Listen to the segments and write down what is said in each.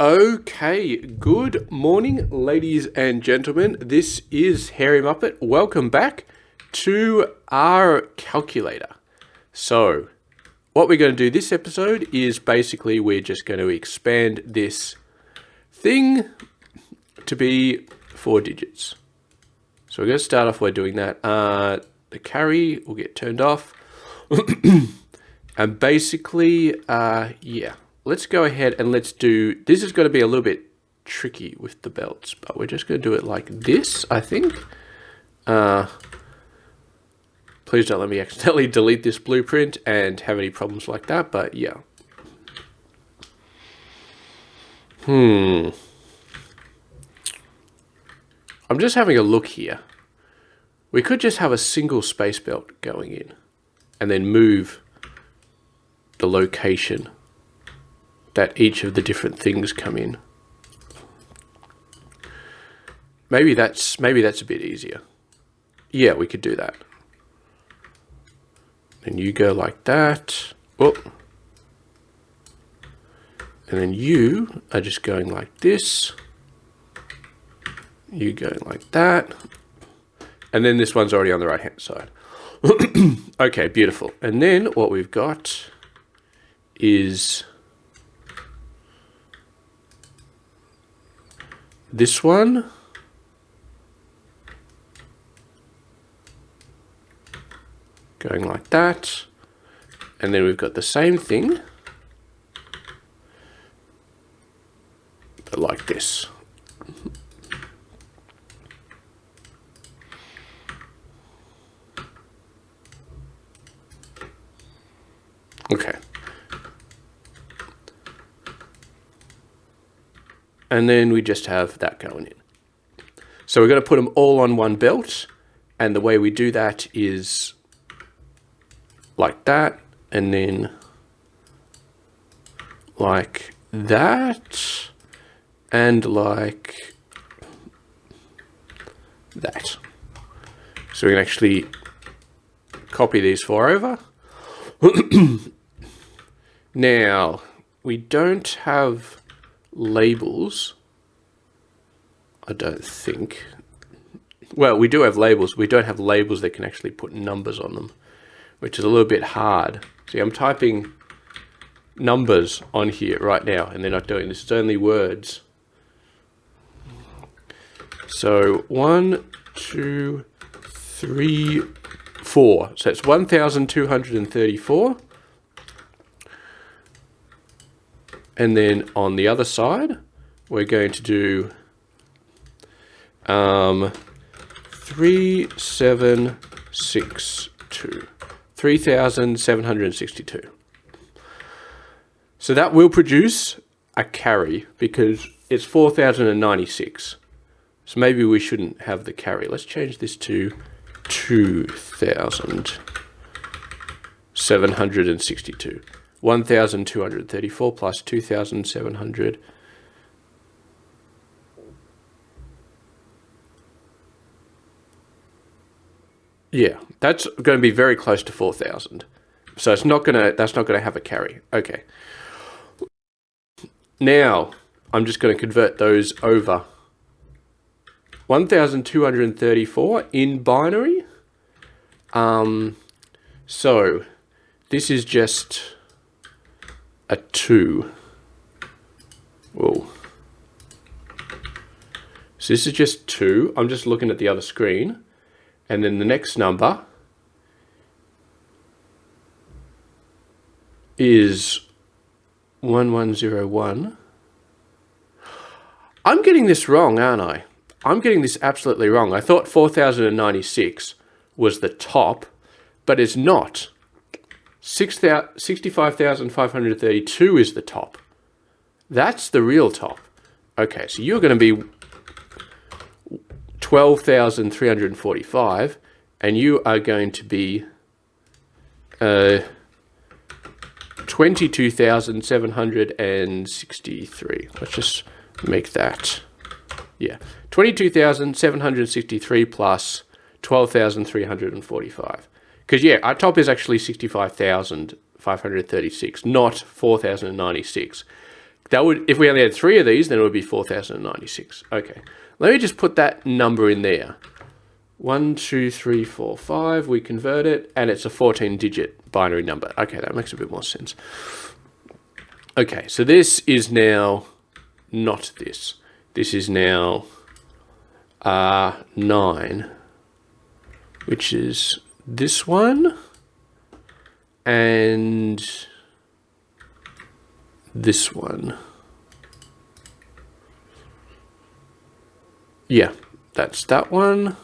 Okay, good morning, ladies and gentlemen. This is Hairymuppet. Welcome back to our calculator. So, what we're going to do this episode is basically we're just going to expand this thing to be 4 digits. So we're going to start off by doing that. The carry will get turned off. And basically, let's go ahead and let's do, this is going to be a little bit tricky with the belts, but we're just going to do it like this, I think. Please don't let me accidentally delete this blueprint and have any problems like that, but yeah. I'm just having a look here. We could just have a single space belt going in and then move the location that each of the different things come in. Maybe that's a bit easier. Yeah, we could do that. And you go like that. Oh. And then you are just going like this. You going like that. And then this one's already on the right hand side. Okay, beautiful. And then what we've got is this one. Going like that. And then we've got the same thing, but like this. Okay. And then we just have that going in. So we're going to put them all on one belt. And the way we do that is like that. And then like that. And like that. So we can actually copy these 4 over. Now, we don't have labels, I don't think. Well, we do have labels. We don't have labels that can actually put numbers on them, which is a little bit hard. See, I'm typing numbers on here right now, and they're not doing this. It's only words. So 1, 2, 3, 4. So it's 1,234. And then on the other side, we're going to do 3762. 3,762. So that will produce a carry because it's 4,096. So maybe we shouldn't have the carry. Let's change this to 2,762. 1,234 plus 2,700. Yeah, that's going to be very close to 4,000. So it's not going to, that's not going to have a carry. Okay. Now, I'm just going to convert those over. 1,234 in binary. So this is just a 2. Whoa. So this is just 2. I'm just looking at the other screen. And then the next number is 1101. I'm getting this wrong, aren't I? I'm getting this absolutely wrong. I thought 4,096 was the top, but it's not. 65,532 is the top. That's the real top. Okay, so you're going to be 12,345, and you are going to be 22,763. Let's just make that, yeah, 22,763 plus 12,345. Because, yeah, our top is actually 65,536, not 4,096. That would, if we only had 3 of these, then it would be 4096. Okay, let me just put that number in there. 1, 2, 3, 4, 5. We convert it, and it's a 14-digit binary number. Okay, that makes a bit more sense. Okay, so this is now not this. This is now 9, which is this one, and this one. Yeah, that's that one.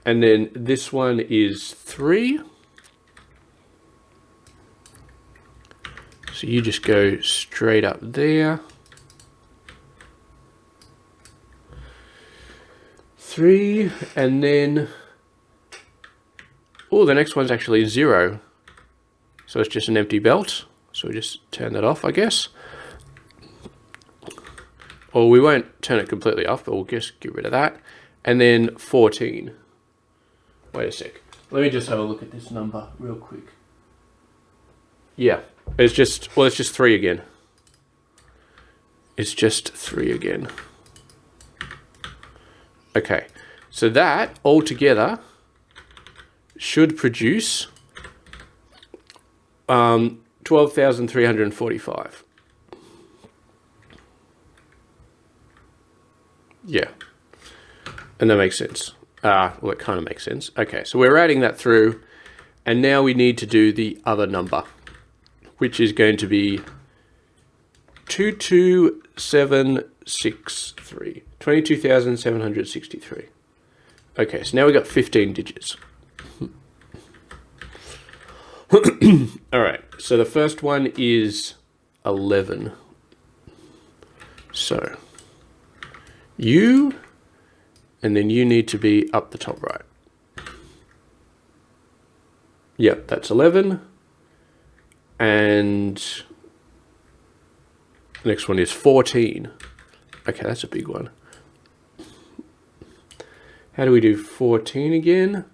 And then this one is 3. So you just go straight up there. 3, and then, oh, the next one's actually 0. So it's just an empty belt. So we just turn that off, I guess. Or we won't turn it completely off, but we'll just get rid of that. And then 14. Wait a sec. Let me just have a look at this number real quick. Yeah, it's just, well, it's just 3 again. It's just 3 again. Okay, so that altogether should produce 12,345. Yeah, and that makes sense. Well, it kind of makes sense. Okay, so we're adding that through, and now we need to do the other number, which is going to be 22763. 22,763. Okay, so now we got 15 digits. All right, so the first one is 11. So you, and then you need to be up the top right. Yep, that's 11. And the next one is 14. Okay, that's a big one. How do we do 14 again?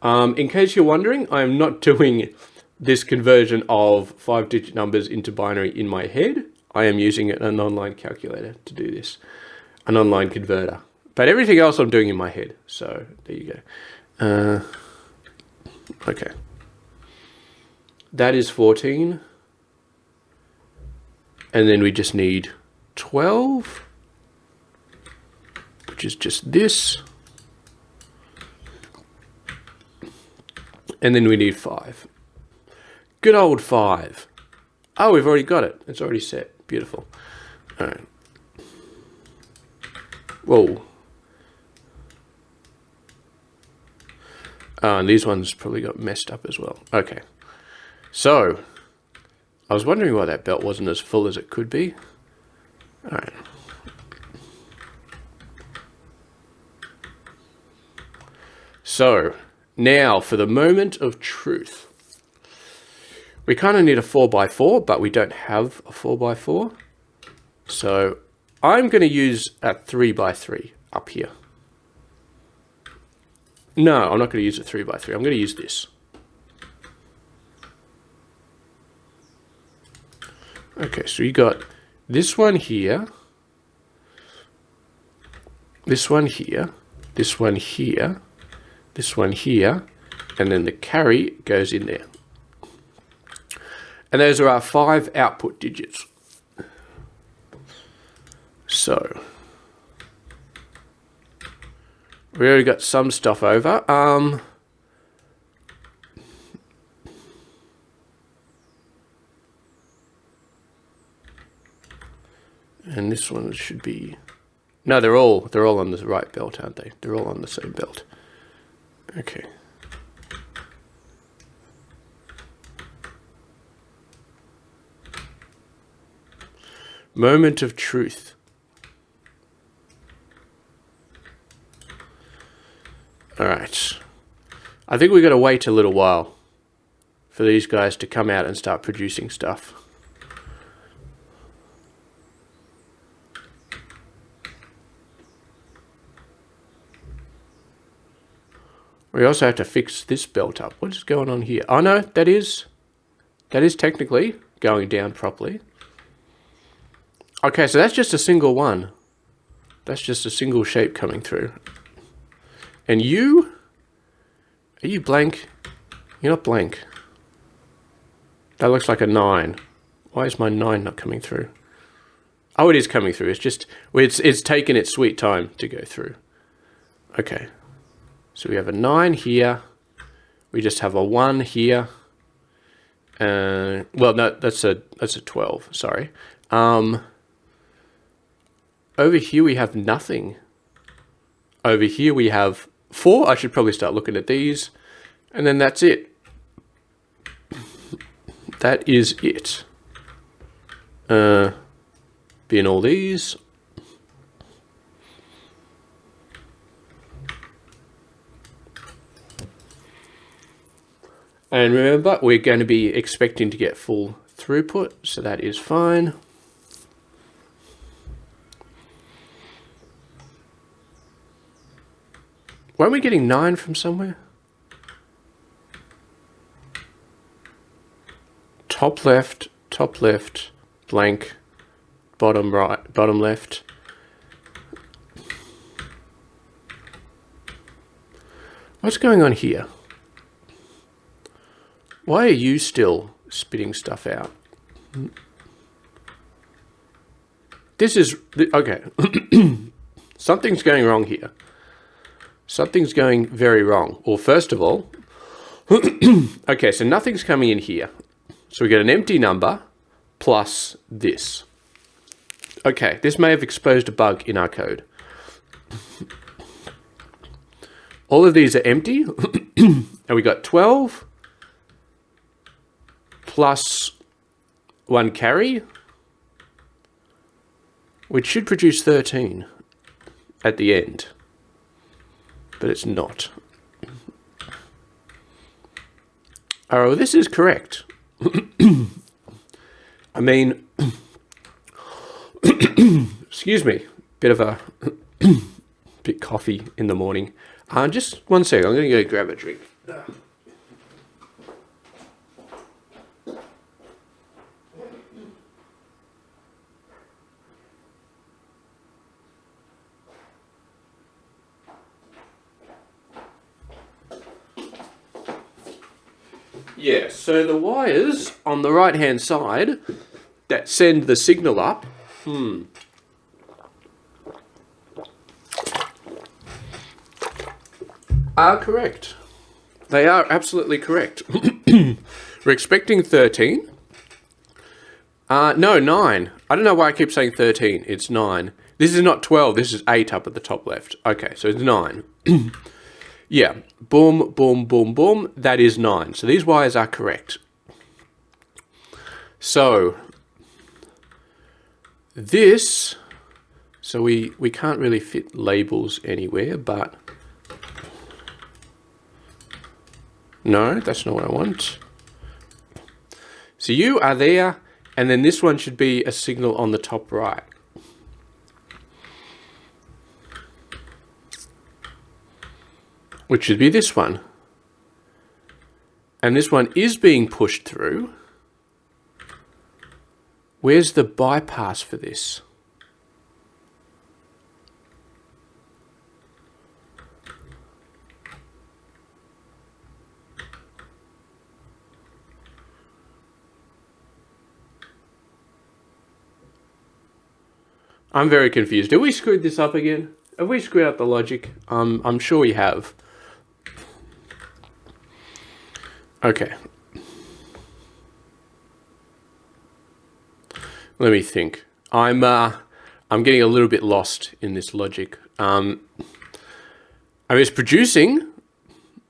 In case you're wondering, I'm not doing this conversion of 5-digit numbers into binary in my head. I am using an online calculator to do this, an online converter. But everything else I'm doing in my head. So there you go. Okay. That is 14. And then we just need 12, which is just this. And then we need 5. Good old 5. Oh, we've already got it. It's already set. Beautiful. All right. Whoa. And these ones probably got messed up as well. Okay. So, I was wondering why that belt wasn't as full as it could be. All right. So, now for the moment of truth. We kind of need a 4x4, but we don't have a 4x4. So, I'm going to use a 3x3 up here. No, I'm not going to use a 3x3. I'm going to use this. Okay, so you got this one here, this one here, this one here, this one here, and then the carry goes in there. And those are our 5 output digits. So, we already got some stuff over. And this one should be, no, they're all on the right belt, aren't they? They're all on the same belt. Okay. Moment of truth. All right. I think we've got to wait a little while for these guys to come out and start producing stuff. We also have to fix this belt up. What is going on here? Oh no, that is technically going down properly. Okay, so that's just a single one. That's just a single shape coming through. And you? Are you blank? You're not blank. That looks like a 9. Why is my 9 not coming through? Oh, it is coming through. It's just, it's taken its sweet time to go through. Okay. So we have a 9 here. We just have a 1 here. Well, no, that's a 12. Sorry. Over here we have nothing. Over here we have 4. I should probably start looking at these. And then that's it. That is it. Bin all these. And remember, we're going to be expecting to get full throughput, so that is fine. Weren't we getting 9 from somewhere? Top left, blank, bottom right, bottom left. What's going on here? Why are you still spitting stuff out? This is, okay. Something's going wrong here. Something's going very wrong. Well, first of all, okay, so nothing's coming in here. So we get an empty number plus this. Okay, this may have exposed a bug in our code. All of these are empty, and we got 12 plus 1 carry, which should produce 13 at the end, but it's not. Oh, this is correct. I mean, excuse me, bit of a bit coffee in the morning. Just one second, I'm going to go grab a drink. Yeah, so the wires on the right hand side that send the signal up, are correct. They are absolutely correct. We're expecting 13. No, 9. I don't know why I keep saying 13. It's 9. This is not 12. This is 8 up at the top left. Okay, so it's 9. Yeah, boom, boom, boom, boom. That is 9. So these wires are correct. So this, so we can't really fit labels anywhere, but no, that's not what I want. So you are there, and then this one should be a signal on the top right. Which should be this one. And this one is being pushed through. Where's the bypass for this? I'm very confused. Have we screwed this up again? Have we screwed up the logic? I'm sure we have. Okay. Let me think. I'm getting a little bit lost in this logic. I mean, it's producing.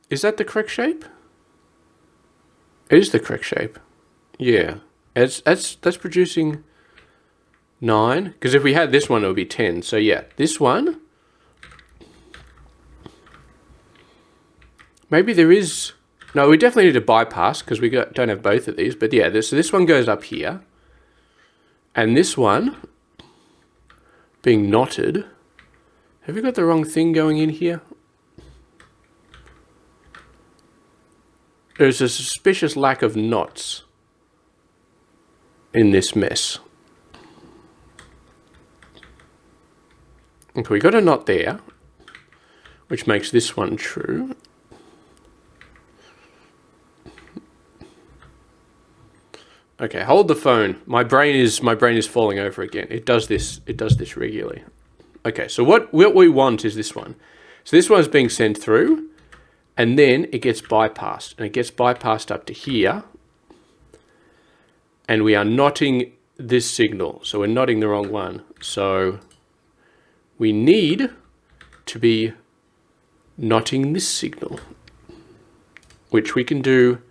Is that the correct shape? It is the correct shape. Yeah. That's producing 9. Because if we had this one, it would be 10. So yeah, this one. Maybe there is. No, we definitely need a bypass because we don't have both of these. But yeah, this one goes up here. And this one being knotted. Have we got the wrong thing going in here? There's a suspicious lack of knots in this mess. Okay, we got a knot there, which makes this one true. Okay, hold the phone. My brain is falling over again. It does this regularly. Okay, so what we want is this one. So this one's being sent through, and then it gets bypassed, and it gets bypassed up to here, and we are knotting this signal. So we're knotting the wrong one. So we need to be knotting this signal, which we can do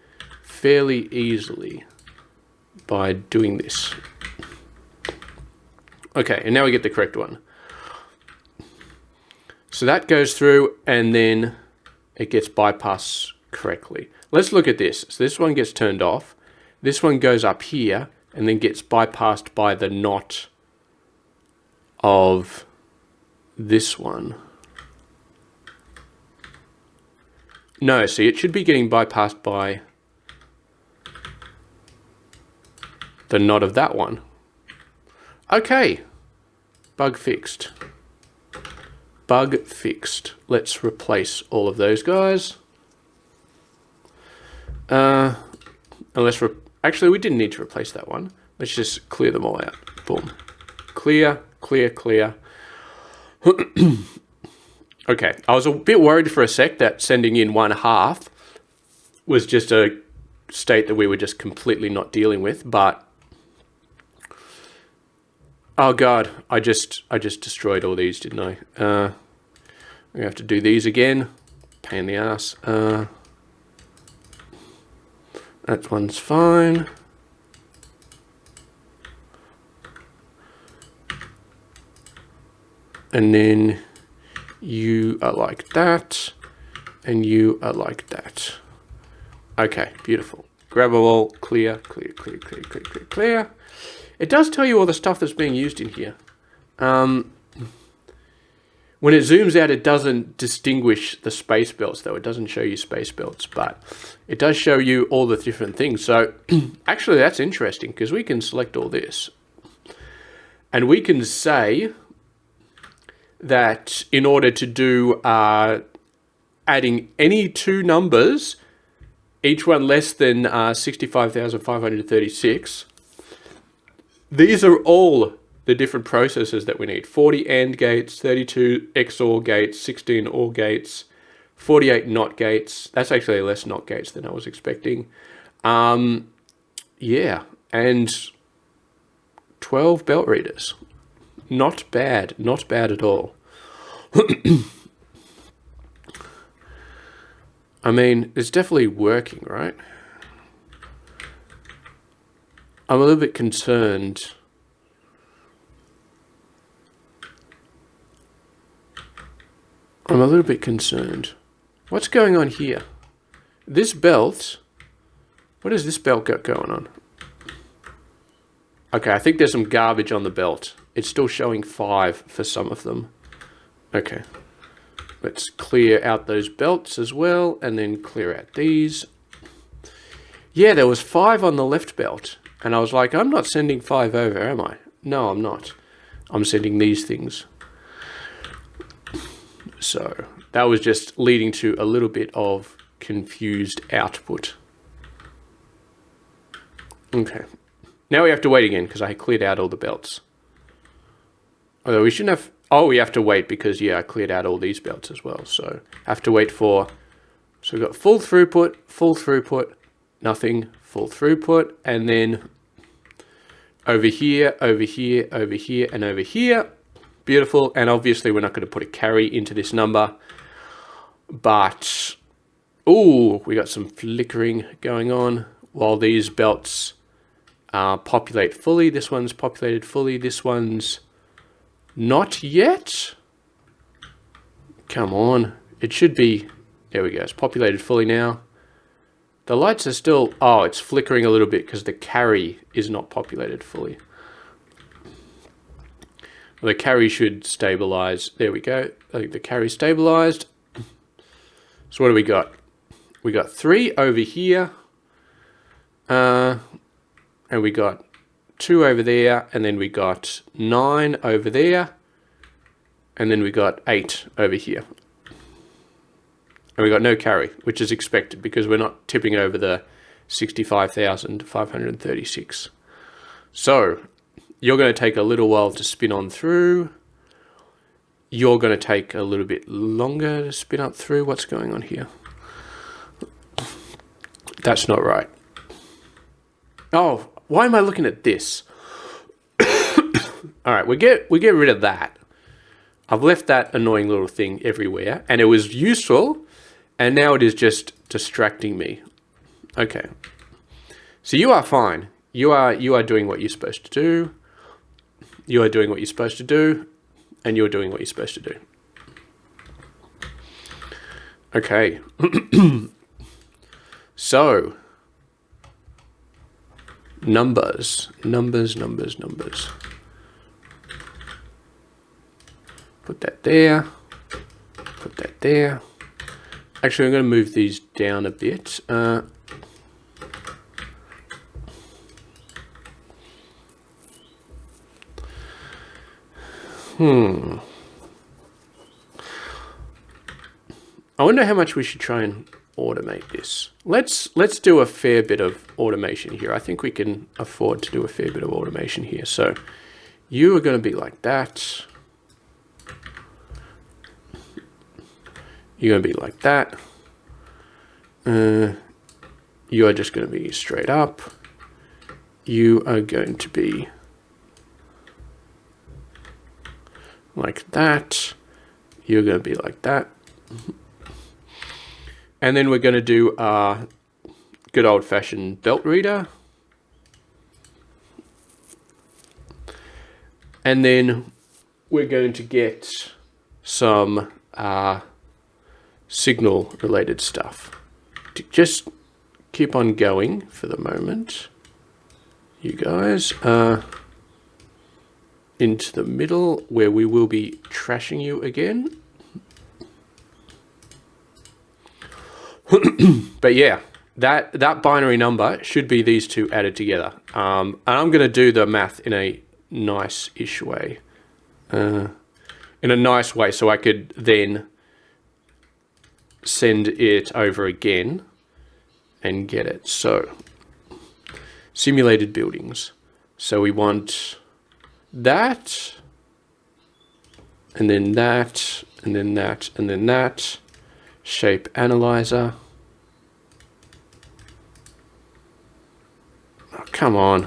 fairly easily by doing this. Okay, and now we get the correct one. So that goes through, and then it gets bypassed correctly. Let's look at this. So this one gets turned off. This one goes up here, and then gets bypassed by the knot of this one. No, see, it should be getting bypassed by the knot of that one. Okay, bug fixed. Bug fixed. Let's replace all of those guys. Actually, we didn't need to replace that one. Let's just clear them all out. Boom. Clear, clear, clear. Okay, I was a bit worried for a sec that sending in 1/2 was just a state that we were just completely not dealing with, but oh god, I just destroyed all these, didn't I? We have to do these again. Pain in the ass. That one's fine. And then you are like that, and you are like that. Okay, beautiful. Grab them all, clear, clear, clear, clear, clear, clear, clear. It does tell you all the stuff that's being used in here. When it zooms out, it doesn't distinguish the space belts, though. It doesn't show you space belts, but it does show you all the different things. So actually, that's interesting, because we can select all this. And we can say that in order to do adding any two numbers, each one less than 65,536, these are all the different processors that we need. 40 AND gates, 32 XOR gates, 16 OR gates, 48 NOT gates. That's actually less NOT gates than I was expecting. Yeah, and 12 belt readers. Not bad, not bad at all. I mean, it's definitely working, right? I'm a little bit concerned. What's going on here? This belt, what has this belt got going on? Okay, I think there's some garbage on the belt. It's still showing 5 for some of them. Okay, let's clear out those belts as well, and then clear out these. Yeah, there was 5 on the left belt, and I was like, I'm not sending 5 over, am I? No, I'm not. I'm sending these things. So that was just leading to a little bit of confused output. Okay. Now we have to wait again because I cleared out all the belts. Although we shouldn't have... Oh, we have to wait because, yeah, I cleared out all these belts as well. So have to wait for... So we've got full throughput, nothing, full throughput, and then over here, over here, over here, and over here. Beautiful. And obviously we're not going to put a carry into this number. But, ooh, we got some flickering going on while these belts populate fully. This one's populated fully. This one's not yet. Come on. It should be. There we go. It's populated fully now. The lights are still... Oh, it's flickering a little bit because the carry is not populated fully. Well, the carry should stabilize. There we go. I think the carry stabilized. So what do we got? we got 3 over here. And we got 2 over there. And then we got 9 over there. And then we got 8 over here. And we got no carry, which is expected because we're not tipping over the 65,536. So you're going to take a little while to spin on through. You're going to take a little bit longer to spin up through. What's going on here? That's not right. Oh, why am I looking at this? All right, we get rid of that. I've left that annoying little thing everywhere, and it was useful, and now it is just distracting me. Okay. So you are fine. You are doing what you're supposed to do. You are doing what you're supposed to do, and you're doing what you're supposed to do. Okay. So, numbers. Put that there. Put that there. Actually, I'm going to move these down a bit. I wonder how much we should try and automate this. Let's do a fair bit of automation here. I think we can afford to do a fair bit of automation here. So you are going to be like that. You're going to be like that. You are just going to be straight up. You are going to be like that. You're going to be like that. And then we're going to do a good old-fashioned belt reader. And then we're going to get some signal-related stuff. To just keep on going for the moment. You guys into the middle where we will be trashing you again. But yeah, that binary number should be these two added together. And I'm going to do the math in a nice-ish way. In a nice way, so I could then send it over again and get it. So, simulated buildings. So we want that, and then that, and then that, and then that. Shape analyzer. Oh, come on.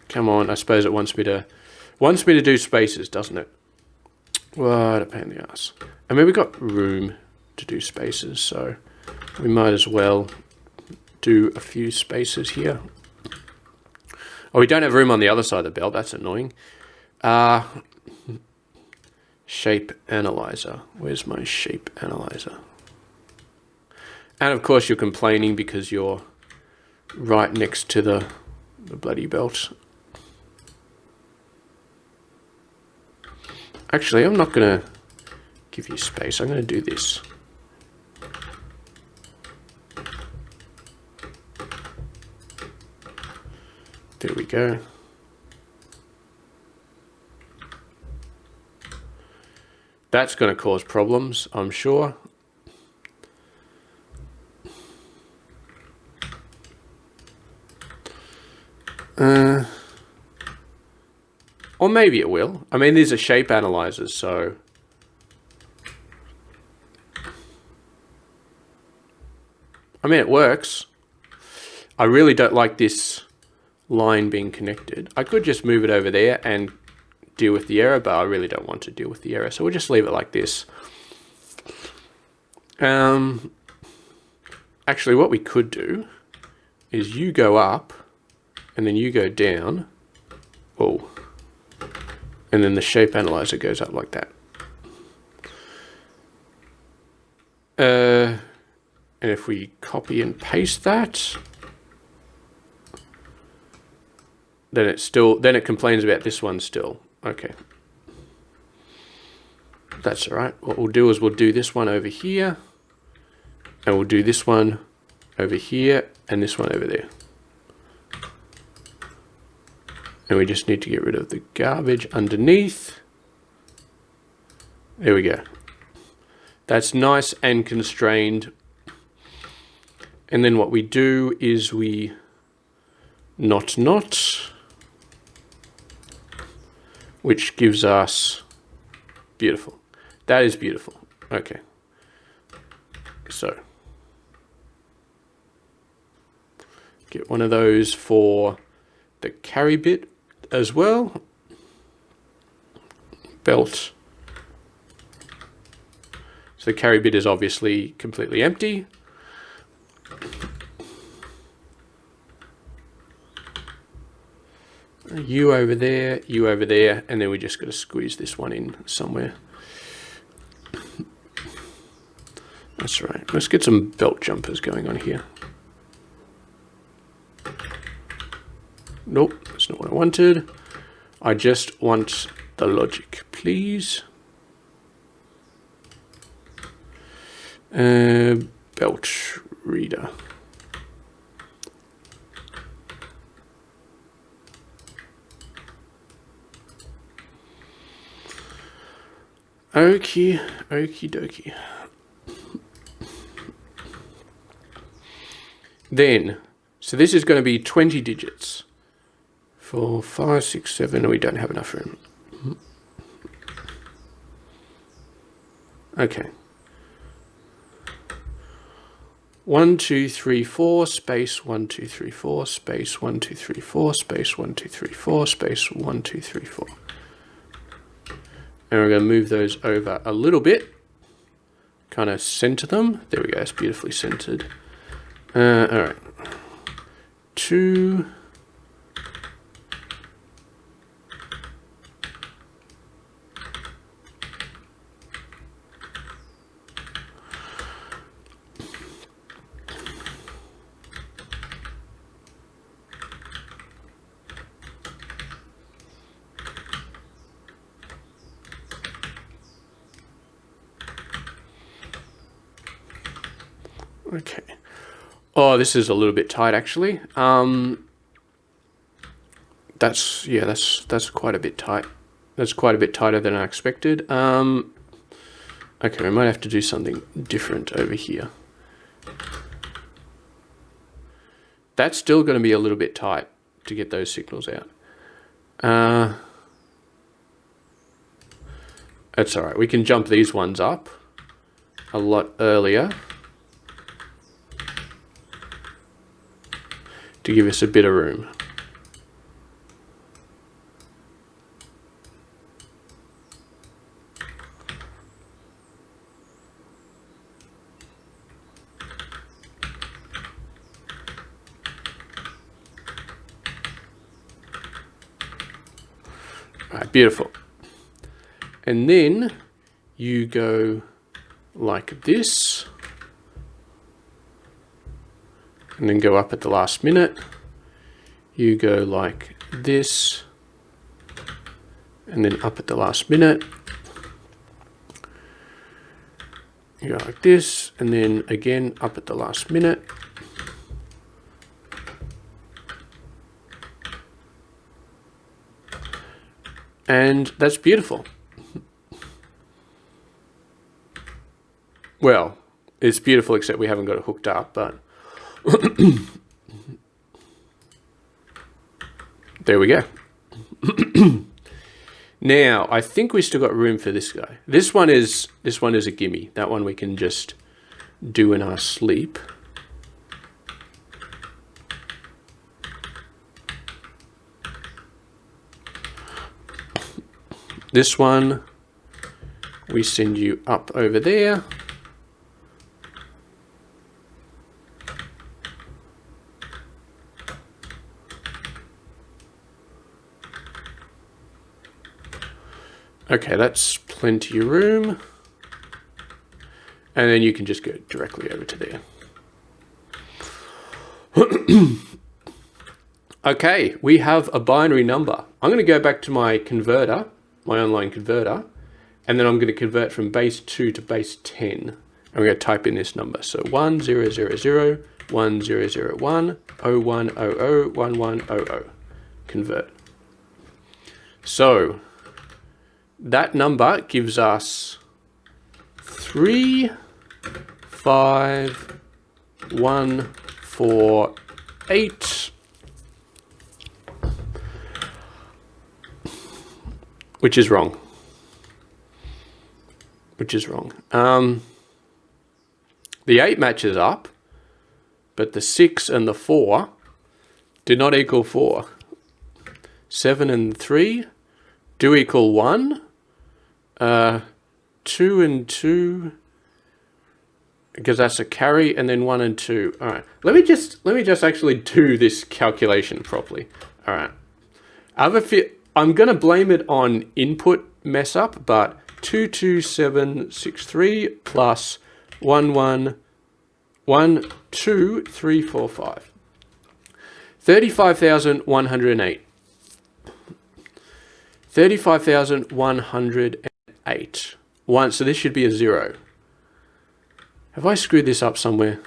Come on. I suppose it wants me to do spaces, doesn't it? What a pain in the ass. I mean, we've got room to do spaces, so we might as well do a few spaces here. Oh, we don't have room on the other side of the belt. That's annoying. Shape analyzer. Where's my shape analyzer? And of course you're complaining because you're right next to the bloody belt. Actually, I'm not going to give you space. I'm going to do this. There we go. That's going to cause problems, I'm sure. Or maybe it will. I mean, these are shape analyzers, so... I mean, it works. I really don't like this line being connected. I could just move it over there and deal with the error, but I really don't want to deal with the error, so we'll just leave it like this. Actually, what we could do is you go up, and then you go down. Oh. And then the shape analyzer goes up like that. And if we copy and paste that, then it complains about this one still. Okay. That's all right. What we'll do is we'll do this one over here, and we'll do this one over here and this one over there. And we just need to get rid of the garbage underneath. There we go. That's nice and constrained. And then what we do is we knot, which gives us, beautiful. That is beautiful. Okay. So get one of those for the carry bit as well. Belt. So the carry bit is obviously completely empty. You over there, and then we just got to squeeze this one in somewhere. That's right. Let's get some belt jumpers going on here. Nope, that's not what I wanted. I just want the logic, please. Belt reader. Okie dokie. Then, so this is going to be 20 digits. 4, 5, 6, 7, and we don't have enough room. Okay. 1, 2, 3, 4, space 1, 2, 3, 4, space 1, 2, 3, 4, space 1, 2, 3, 4, space 1, 2, 3, 4. And we're going to move those over a little bit. Kind of center them. There we go, it's beautifully centered. All right. 2. Okay. Oh, this is a little bit tight actually. That's quite a bit tight. That's quite a bit tighter than I expected. Okay, we might have to do something different over here. That's still going to be a little bit tight to get those signals out. That's all right. We can jump these ones up a lot earlier to give us a bit of room. All right, beautiful. And then you go like this. And then go up at the last minute. You go like this, and then up at the last minute. You go like this, and then again up at the last minute. And that's beautiful. Well, it's beautiful except we haven't got it hooked up, but there we go. Now, I think we still got room for this guy. This one is a gimme. That one we can just do in our sleep. This one, we send you up over there. Okay, that's plenty of room. And then you can just go directly over to there. Okay, we have a binary number. I'm going to go back to my converter, my online converter, and then I'm going to convert from base 2 to base 10. And we're going to type in this number. So 1000 1001 0100 1100. Convert. So that number gives us 35148, which is wrong. The 8 matches up, but the 6 and the 4 do not equal 4. 7 and 3 do equal 1. 2 and 2, because that's a carry, and then 1 and 2. All right. Let me just actually do this calculation properly. All right. I'm gonna blame it on input mess up, but 22763 plus 111235. 35,108. 35,108. So this should be a 0. Have I screwed this up somewhere?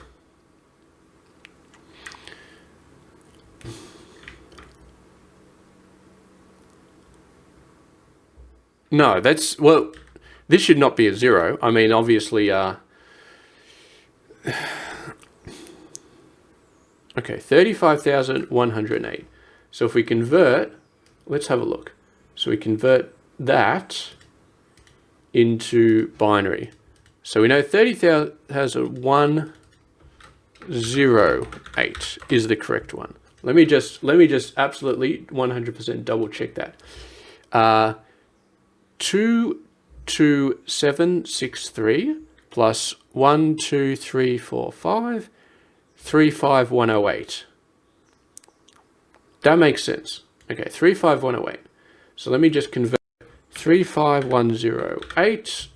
No, well, this should not be a 0. I mean, obviously, okay, 35,108. So if we convert, let's have a look. So we convert that into binary. So we know 30,108 is the correct one. Let me just absolutely 100% double check that. 22763 plus 12345 35108. That makes sense. Okay, 35108. So let me just convert 35108.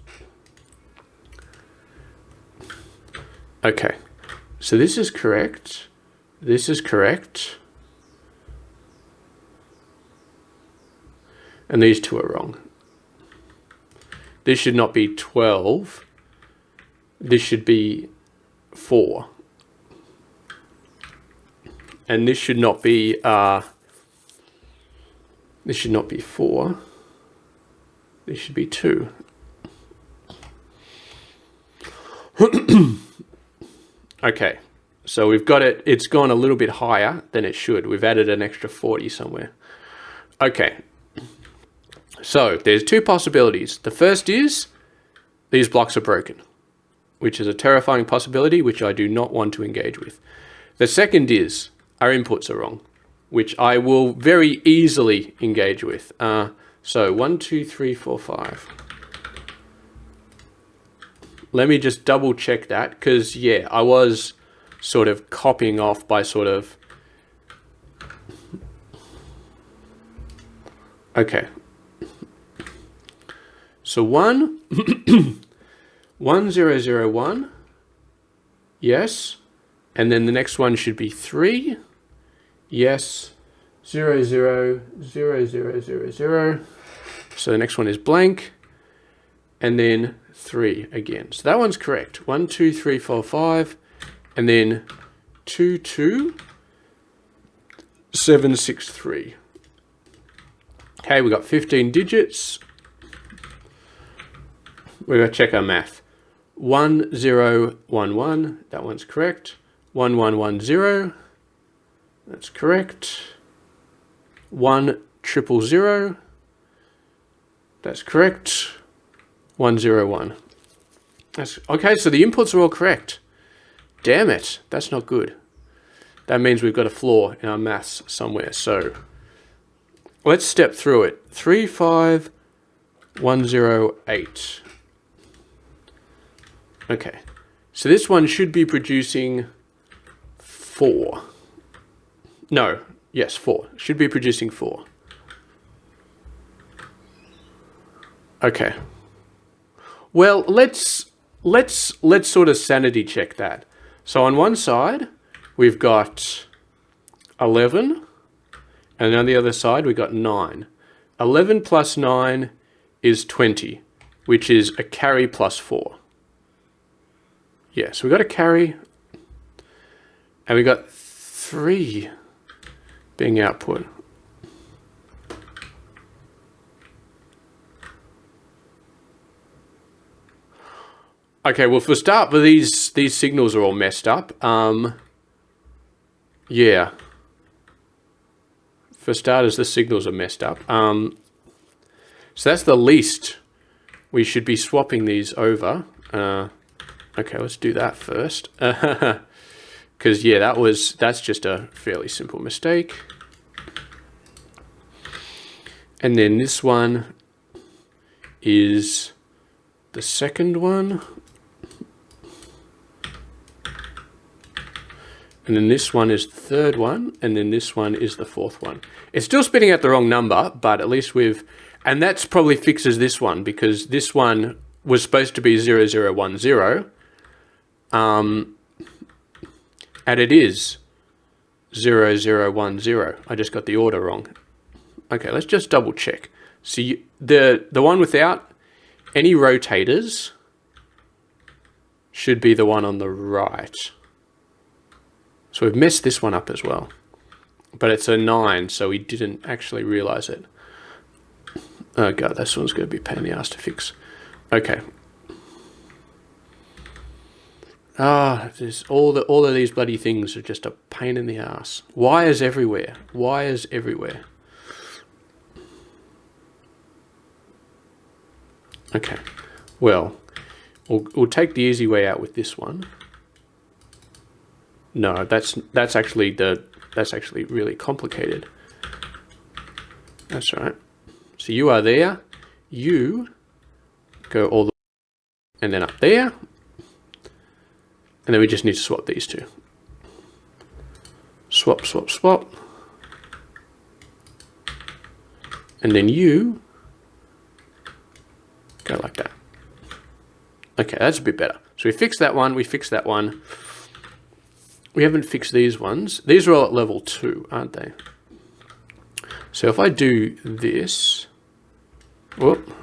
Okay, so this is correct. This is correct. And these two are wrong. This should not be 12. This should be 4. And this should not be 4. This should be 2. Okay, so we've got it. It's gone a little bit higher than it should. We've added an extra 40 somewhere. Okay, so there's two possibilities. The first is these blocks are broken, which is a terrifying possibility, which I do not want to engage with. The second is our inputs are wrong, which I will very easily engage with. So 1, 2, 3, 4, 5. Let me just double check that, because yeah, I was sort of copying off by sort of, okay. So 1, 1001, yes. And then the next one should be 3, yes. 0, 0, 0, 0, 0, 0. So the next one is blank. And then 3 again. So that one's correct. 1, 2, 3, 4, 5. And then 2, 2, 7, 6, 3. Okay, we got 15 digits. We're going to check our math. 1, 0, 1, 1. That one's correct. 1, 1, 1, 0. That's correct. 1, 0, 0. That's correct. 1, 0, 1. That's okay. So the inputs are all correct. Damn it, that's not good. That means we've got a flaw in our maths somewhere. So let's step through it. 35108. Okay, so this one should be producing 4. No, yes, 4. Should be producing 4. Okay. Well, let's sort of sanity check that. So on one side, we've got 11, and on the other side, we've got 9. 11 plus 9 is 20, which is a carry plus 4. Yeah, so we've got a carry. And we got 3 being output. Okay, well, for start, but these signals are all messed up. Yeah. For starters, the signals are messed up. So that's the least. We should be swapping these over. Okay, let's do that first. Because, yeah, that's just a fairly simple mistake. And then this one is the second one. And then this one is the third one, and then this one is the fourth one. It's still spitting out the wrong number, but at least and that's probably fixes this one, because this one was supposed to be 0010, and it is 0010. I just got the order wrong. Okay, let's just double check. See, the one without any rotators should be the one on the right. So we've messed this one up as well. But it's a 9, so we didn't actually realize it. Oh god, this one's going to be a pain in the ass to fix. Okay. There's all of these bloody things are just a pain in the ass. Wires everywhere. Wires everywhere. Okay. Well, we'll take the easy way out with this one. No, that's actually really complicated. That's all right. So you are there. You go all the way, and then up there. And then we just need to swap these two. Swap, swap, swap. And then you go like that. Okay, that's a bit better. So we fixed that one, we fixed that one. We haven't fixed these ones. These are all at level 2, aren't they? So if I do this, whoop.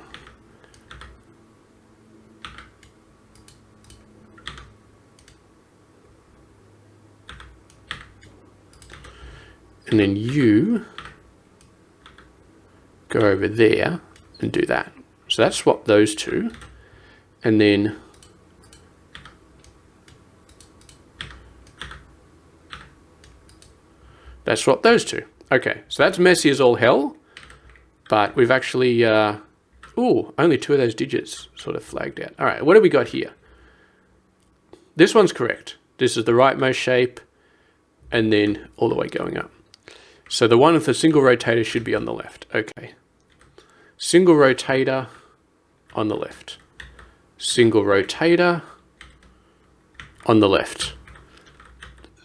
And then you go over there and do that. So that's swap those two. And then let's swap those two. Okay, so that's messy as all hell, but we've actually, only 2 of those digits sort of flagged out. All right, what do we got here? This one's correct. This is the rightmost shape, and then all the way going up. So the one with the single rotator should be on the left. Okay. Single rotator on the left. Single rotator on the left.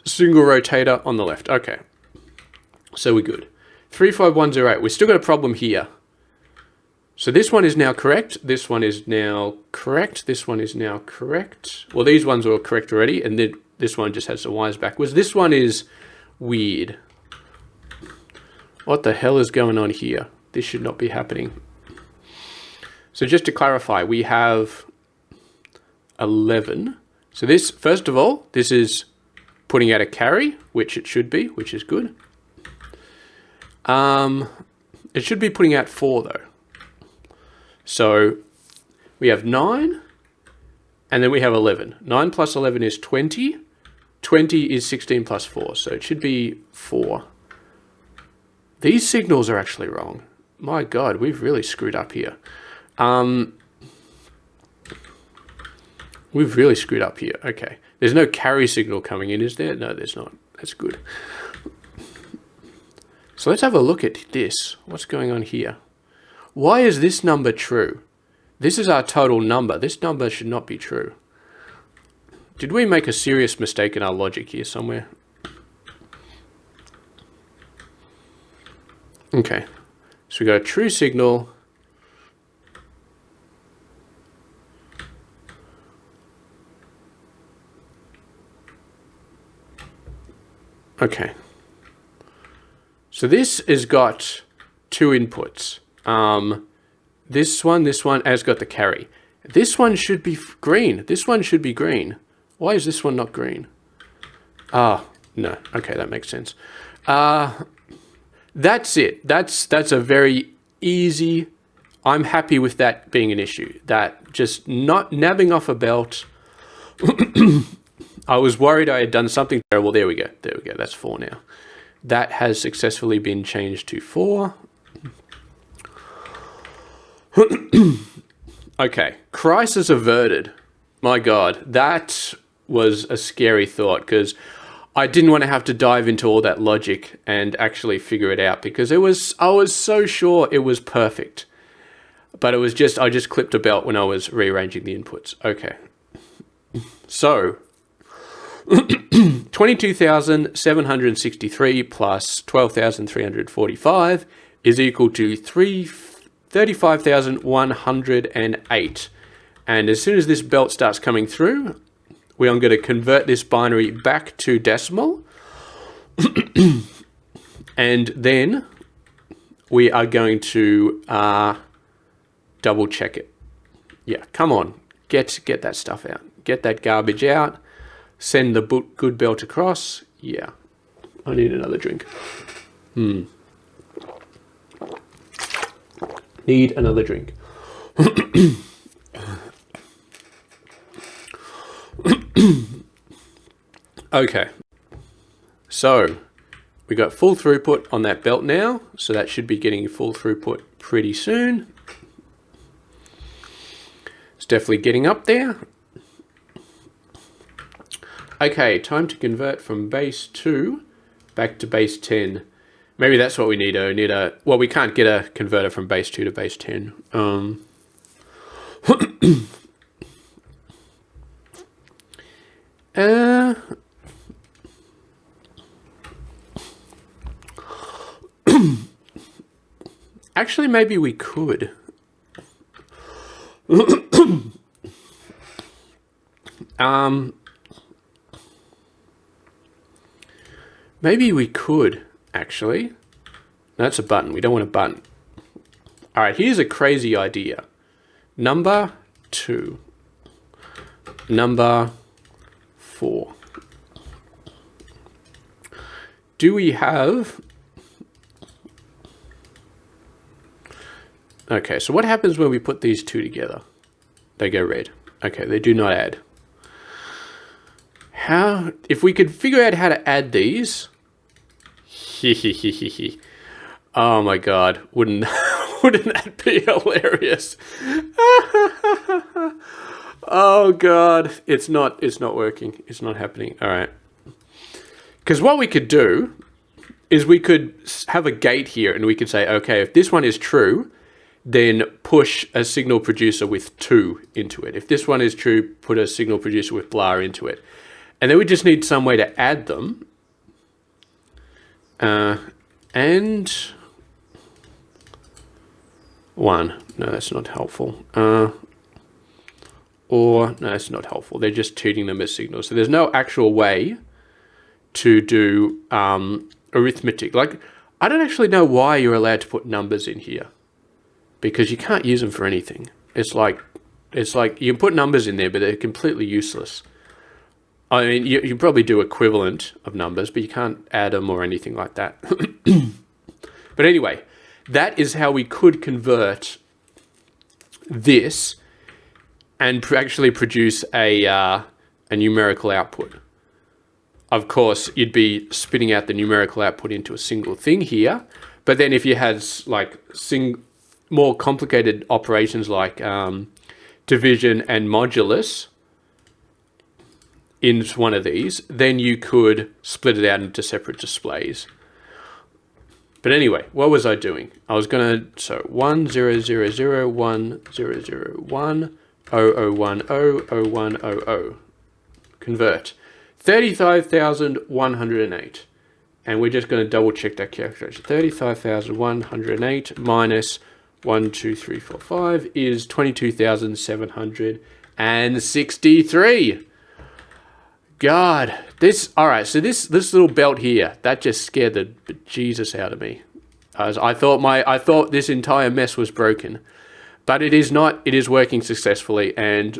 Single rotator on the left. Okay. So we're good. 35108. We've still got a problem here. So this one is now correct. This one is now correct. This one is now correct. Well, these ones were correct already, and then this one just has the wires backwards. This one is weird. What the hell is going on here? This should not be happening. So just to clarify, we have 11. So this, first of all, this is putting out a carry, which it should be, which is good. It should be putting out 4 though. So we have 9, and then we have 11. 9 plus 11 is 20. 20 is 16 plus 4, so it should be 4. These signals are actually wrong. My God, we've really screwed up here. We've really screwed up here. Okay. There's no carry signal coming in, is there? No, there's not. That's good. So let's have a look at this. What's going on here? Why is this number true? This is our total number. This number should not be true. Did we make a serious mistake in our logic here somewhere? Okay. So we got a true signal. Okay. So this has got 2 inputs. This one has got the carry. This one should be green. This one should be green. Why is this one not green? No. Okay, that makes sense. That's it. That's a very easy. I'm happy with that being an issue. That just not nabbing off a belt. I was worried I had done something terrible. There we go. There we go. That's 4 now. That has successfully been changed to 4. Okay. Crisis averted. My God. That was a scary thought because I didn't want to have to dive into all that logic and actually figure it out because I was so sure it was perfect. But it was just, I just clipped a belt when I was rearranging the inputs. Okay. So, 22,763 plus 12,345 is equal to 35,108. And as soon as this belt starts coming through, I'm going to convert this binary back to decimal. And then we are going to double check it. Yeah, come on. Get that stuff out. Get that garbage out. Send the good belt across. Yeah. I need another drink. Need another drink. Okay. So, we got full throughput on that belt now. So that should be getting full throughput pretty soon. It's definitely getting up there. Okay, time to convert from base 2 back to base 10. Maybe that's what we need. Well, we can't get a converter from base 2 to base 10. Actually, maybe we could. Maybe we could, actually. That's a button. We don't want a button. All right, here's a crazy idea. Number 2. Number 4. Do we have... Okay, so what happens when we put these 2 together? They go red. Okay, they do not add. How... If we could figure out how to add these... Oh my God, wouldn't that be hilarious? Oh God, it's not working. It's not happening. All right. Because what we could do is we could have a gate here and we could say, okay, if this one is true, then push a signal producer with 2 into it. If this one is true, put a signal producer with blah into it. And then we just need some way to add them. And 1. No, that's not helpful. Or, no, that's not helpful. They're just treating them as signals. So there's no actual way to do arithmetic. Like, I don't actually know why you're allowed to put numbers in here. Because you can't use them for anything. It's like you can put numbers in there, but they're completely useless. I mean, you probably do equivalent of numbers, but you can't add them or anything like that. But anyway, that is how we could convert this and actually produce a numerical output. Of course, you'd be spitting out the numerical output into a single thing here. But then if you had like more complicated operations like division and modulus in one of these, then you could split it out into separate displays. But anyway, what was I doing? I was going to, so 1 0 0 0 1 0 0 1 0 1 0 0 1 0 0. Convert 35,108. And we're just going to double check that calculation. 35,108 minus 1 2 3 4 5 is 22,763. God, all right, so this little belt here, that just scared the Jesus out of me. I thought this entire mess was broken, but it is not. It is working successfully, and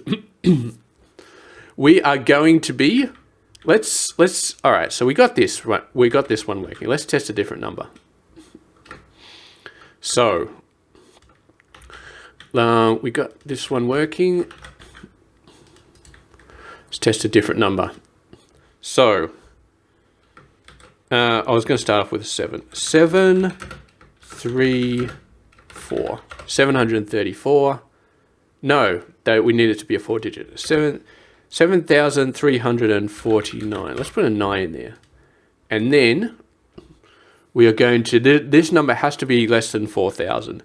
we are going to be all right, so we got this right. We got this one working. Let's test a different number. So we got this one working. Let's test a different number. So I was going to start off with a 7. 734. 734. No, we need it to be a 4-digit. 7,349. Let's put a 9 in there. And then we are going to, this number has to be less than 4,000.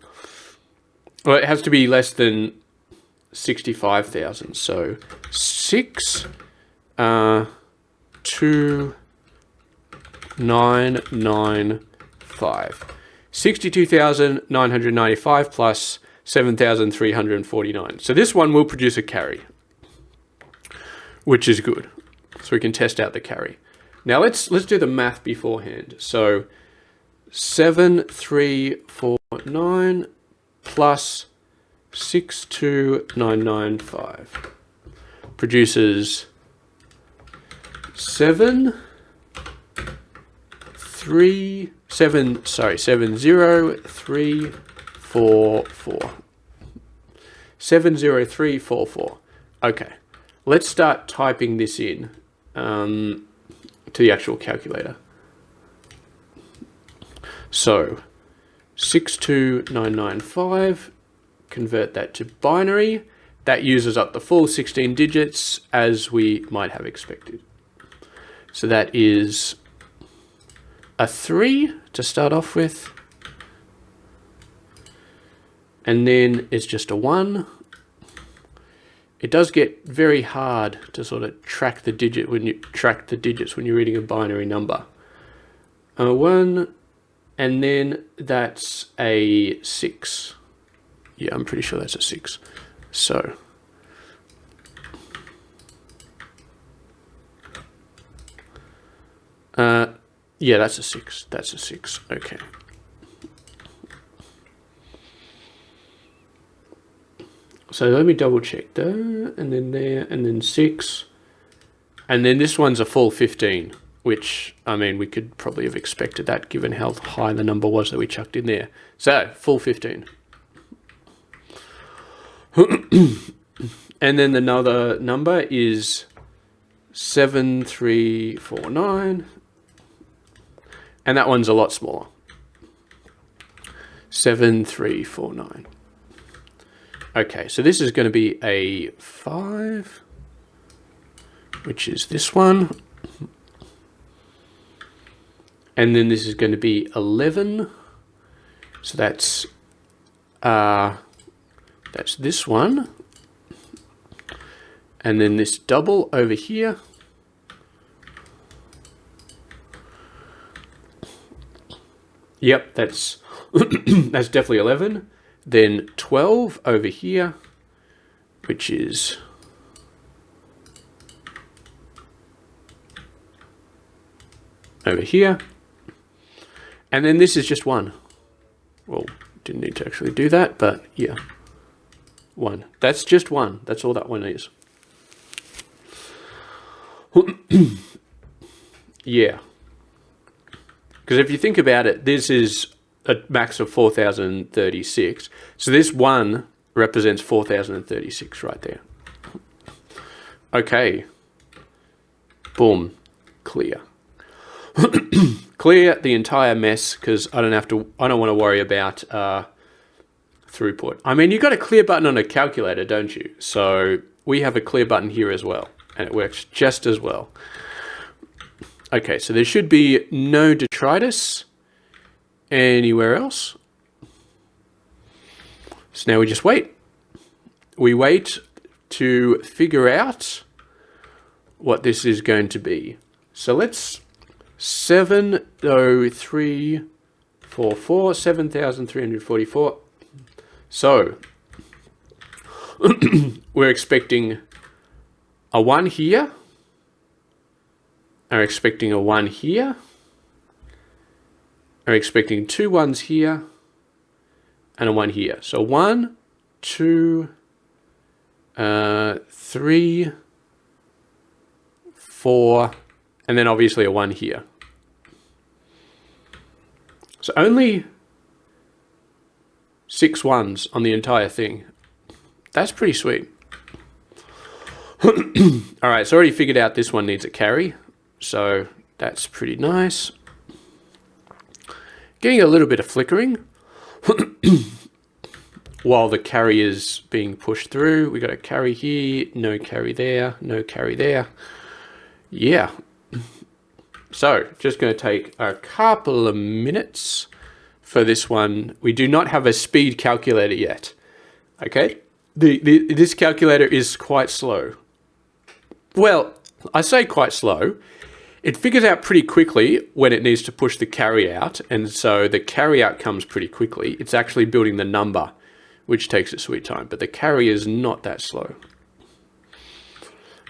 Well, it has to be less than 65,000. So 6,2,995. 62,995 plus 7,349. So this one will produce a carry, which is good. So we can test out the carry. Now let's do the math beforehand. So 7,349 plus 6,2,995 produces 70344. 70344. Okay, let's start typing this in to the actual calculator. So 62995, convert that to binary. That uses up the full 16 digits as we might have expected. So that is a 3 to start off with. And then it's just a 1. It does get very hard to sort of track the digits when you're reading a binary number. 1, and then that's a 6. Yeah, I'm pretty sure that's a 6. So yeah, that's a 6. That's a 6. Okay. So let me double check there, and then there, and then 6. And then this one's a full 15, which, I mean, we could probably have expected that given how high the number was that we chucked in there. So, full 15. And then another number is 7349. And that one's a lot smaller. 7349. Okay, so this is going to be a 5, which is this one. And then this is going to be 11. So that's this one. And then this double over here. Yep, that's that's definitely 11. Then 12 over here, which is over here. And then this is just 1. Well, didn't need to actually do that, but yeah. 1. That's just 1. That's all that one is. Yeah. Because if you think about it, this is a max of 4,036. So this 1 represents 4,036 right there. Okay. Boom. Clear. Clear the entire mess because I don't want to worry about throughput. I mean, you've got a clear button on a calculator, don't you? So we have a clear button here as well, and it works just as well. Okay, so there should be no detritus anywhere else. So now we just wait. We wait to figure out what this is going to be. So let's 70344, 7,344. So we're expecting a 1 here. Are expecting a 1 here. Are expecting 2 1s here and a 1 here. So 1, 2, 3, 4, And then obviously a 1 here. So only 6 ones on the entire thing. That's pretty sweet. All right, so I already figured out this one needs a carry. So that's pretty nice. Getting a little bit of flickering while the carry is being pushed through. We got a carry here, no carry there, no carry there. Yeah. So just going to take a couple of minutes for this one. We do not have a speed calculator yet. Okay. This calculator is quite slow. Well, I say quite slow. It figures out pretty quickly when it needs to push the carry out, and so the carry out comes pretty quickly. It's actually building the number, which takes its sweet time, but the carry is not that slow.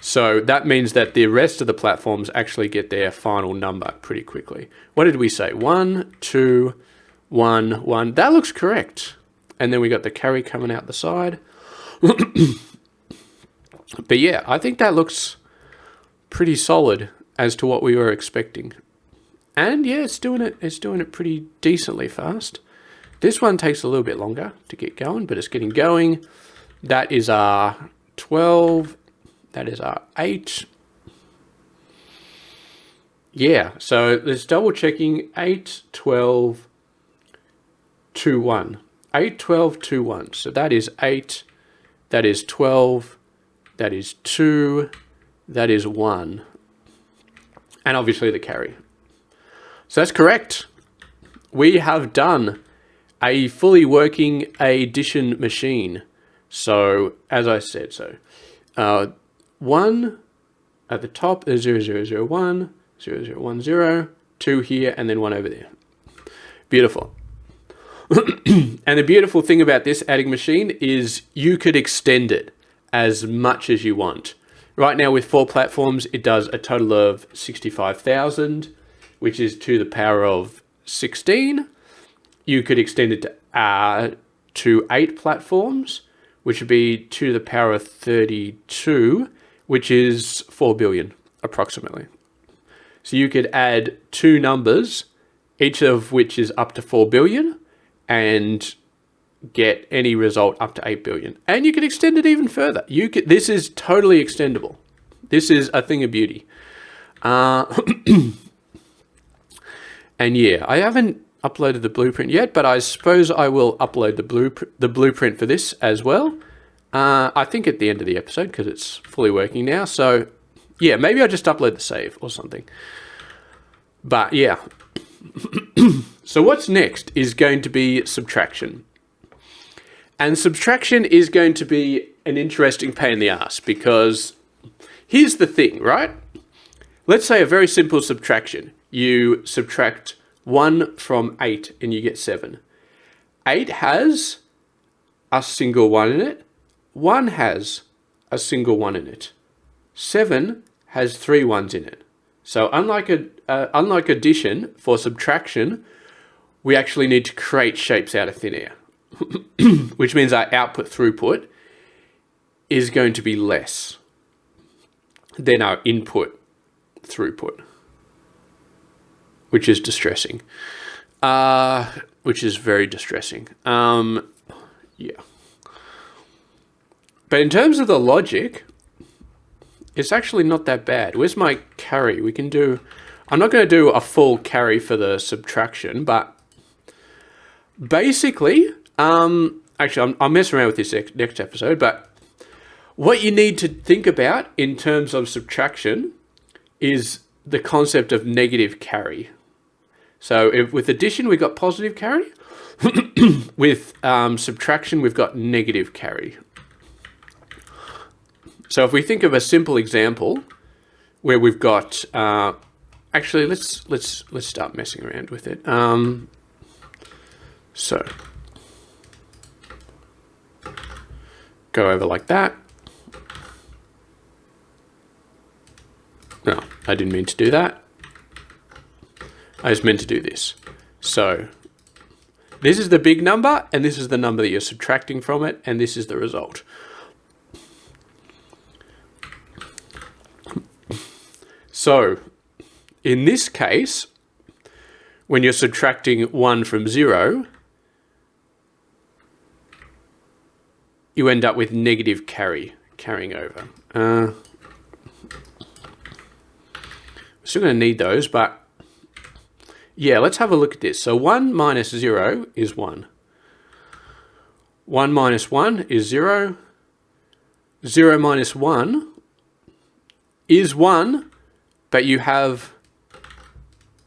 So that means that the rest of the platforms actually get their final number pretty quickly. What did we say? 1, 2, 1, 1. That looks correct. And then we got the carry coming out the side. But yeah, I think that looks pretty solid as to what we were expecting. And yeah, it's doing it pretty decently fast. This one takes a little bit longer to get going, but it's getting going. That is our 12. That is our 8. Yeah, so let's double checking 8, 12, 2, 1. 8, 12, 2, 1. So that is 8. That is 12. That is 2. That is 1. And obviously the carry. So that's correct. We have done a fully working addition machine. So as I said, 1 at the top is 0, 0, 0, 1, 0, 0, 1, 0, 2 here, and then 1 over there. Beautiful. And the beautiful thing about this adding machine is you could extend it as much as you want. Right now with 4 platforms, it does a total of 65,000, which is to the power of 16. You could extend it to 8 platforms, which would be to the power of 32, which is 4 billion approximately. So you could add 2 numbers, each of which is up to 4 billion, and get any result up to 8 billion. And you can extend it even further. This is totally extendable. This is a thing of beauty. And yeah, I haven't uploaded the blueprint yet, but I suppose I will upload the blueprint for this as well. I think at the end of the episode, because it's fully working now. So yeah, maybe I'll just upload the save or something. But yeah. So what's next is going to be subtraction. And subtraction is going to be an interesting pain in the ass, because here's the thing, right? Let's say a very simple subtraction. You subtract 1 from 8 and you get 7. 8 has a single 1 in it. 1 has a single 1 in it. 7 has 3 ones in it. So unlike addition, for subtraction, we actually need to create shapes out of thin air, which means our output throughput is going to be less than our input throughput, which is distressing, which is very distressing. Yeah. But in terms of the logic, it's actually not that bad. Where's my carry? We can do, I'm not going to do a full carry for the subtraction, but basically, actually, I'll mess around with this next episode, but what you need to think about in terms of subtraction is the concept of negative carry. So with addition, we've got positive carry. With subtraction, we've got negative carry. So if we think of a simple example where we've got, actually, let's start messing around with it. So go over like that. No, I didn't mean to do that. I just meant to do this. So this is the big number, and this is the number that you're subtracting from it, and this is the result. So in this case, when you're subtracting 1 from 0, you end up with negative carrying over. We're still going to need those, but yeah, let's have a look at this. So 1 minus 0 is 1. 1 minus 1 is 0. 0 minus 1 is 1, but you have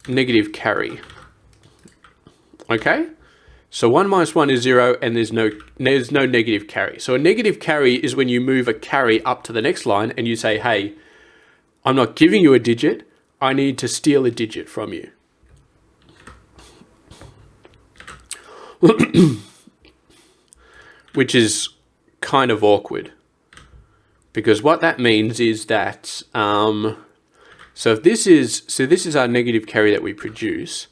negative carry. Okay? So 1 minus 1 is 0, and there's no negative carry. So a negative carry is when you move a carry up to the next line and you say, hey, I'm not giving you a digit, I need to steal a digit from you. Which is kind of awkward, because what that means is that so this is our negative carry that we produce,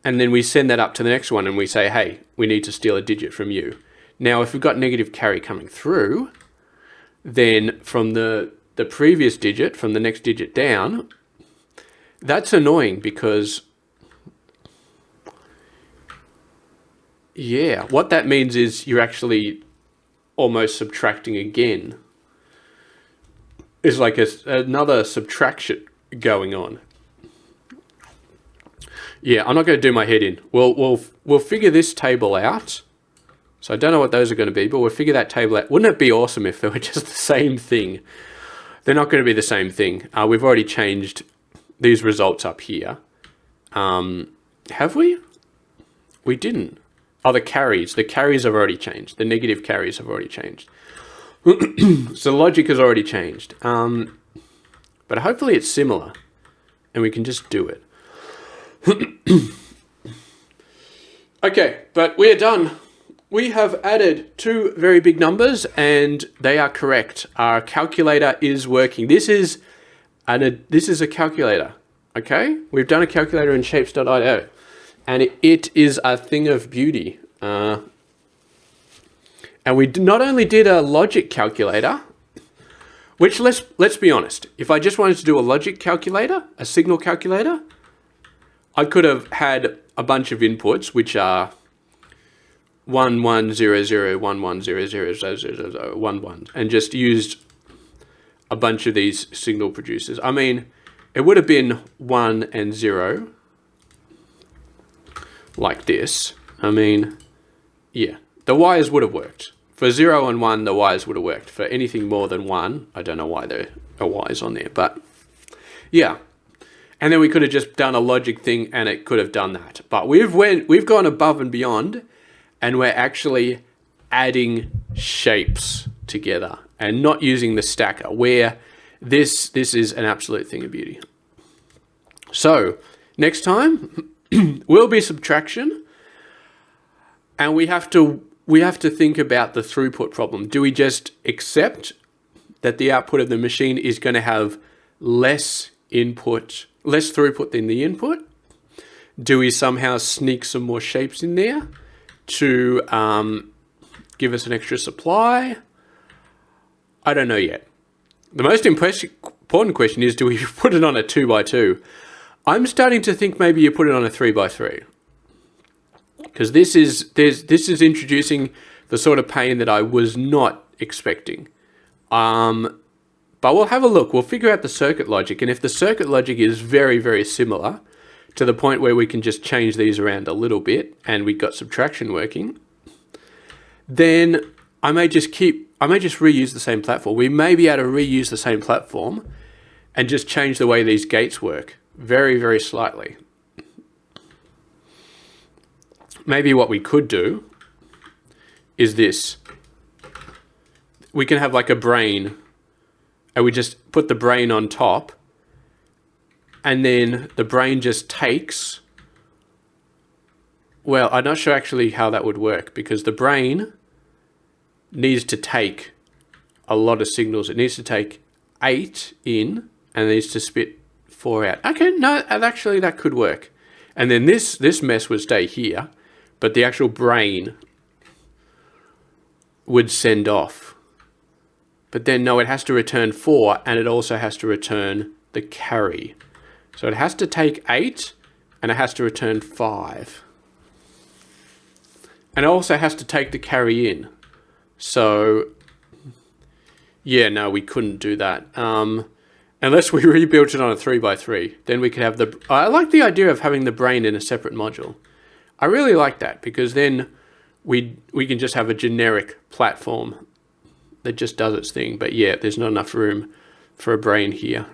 and then we send that up to the next one and we say, hey, we need to steal a digit from you. Now, if we've got negative carry coming through, then from the previous digit, from the next digit down, that's annoying because, yeah, what that means is you're actually almost subtracting again. It's like another subtraction going on. Yeah, I'm not going to do my head in. We'll figure this table out. So I don't know what those are going to be, but we'll figure that table out. Wouldn't it be awesome if they were just the same thing? They're not going to be the same thing. We've already changed these results up here. Have we? We didn't. Oh, the carries. The carries have already changed. The negative carries have already changed. So the logic has already changed. But hopefully it's similar and we can just do it. Okay, but we're done. We have added two very big numbers and they are correct. Our calculator is working. This is a calculator. Okay, we've done a calculator in shapes.io. And it is a thing of beauty. And we not only did a logic calculator, which let's be honest, if I just wanted to do a logic calculator, a signal calculator, I could have had a bunch of inputs, which are 1 1 0 0 1 1 0 0 0 0 0 1 1, and just used a bunch of these signal producers. I mean, it would have been 1 and 0. Like this. I mean, yeah, the wires would have worked. For 0 and 1, the wires would have worked. For anything more than 1, I don't know why there are wires on there, but yeah. And then we could have just done a logic thing and it could have done that. But we've gone above and beyond, and we're actually adding shapes together and not using the stacker, where this is an absolute thing of beauty. So next time will be subtraction, and we have to think about the throughput problem. Do we just accept that the output of the machine is going to have less throughput than the input? Do we somehow sneak some more shapes in there to give us an extra supply? I don't know yet. The most important question is, do we put it on a 2x2? I'm starting to think maybe you put it on a 3x3, because this is introducing the sort of pain that I was not expecting. But we'll have a look. We'll figure out the circuit logic, and if the circuit logic is very, very similar to the point where we can just change these around a little bit and we've got subtraction working, then I may just reuse the same platform. We may be able to reuse the same platform and just change the way these gates work very, very slightly. Maybe what we could do is this. We can have like a brain, and we just put the brain on top, and then the brain just takes, well, I'm not sure actually how that would work, because the brain needs to take a lot of signals. It needs to take 8 in and it needs to spit 4 out. Okay, no, actually that could work. And then this mess would stay here, but the actual brain would send off. But then no, it has to return 4, and it also has to return the carry. So it has to take 8 and it has to return 5. And it also has to take the carry in. So, yeah, no, we couldn't do that. Unless we rebuilt it on a 3x3, then we could have the... I like the idea of having the brain in a separate module. I really like that because then we can just have a generic platform that just does its thing. But yeah, there's not enough room for a brain here.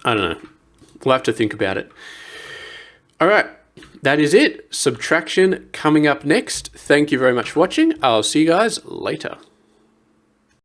I don't know. We'll have to think about it. All right, that is it. Subtraction coming up next. Thank you very much for watching. I'll see you guys later.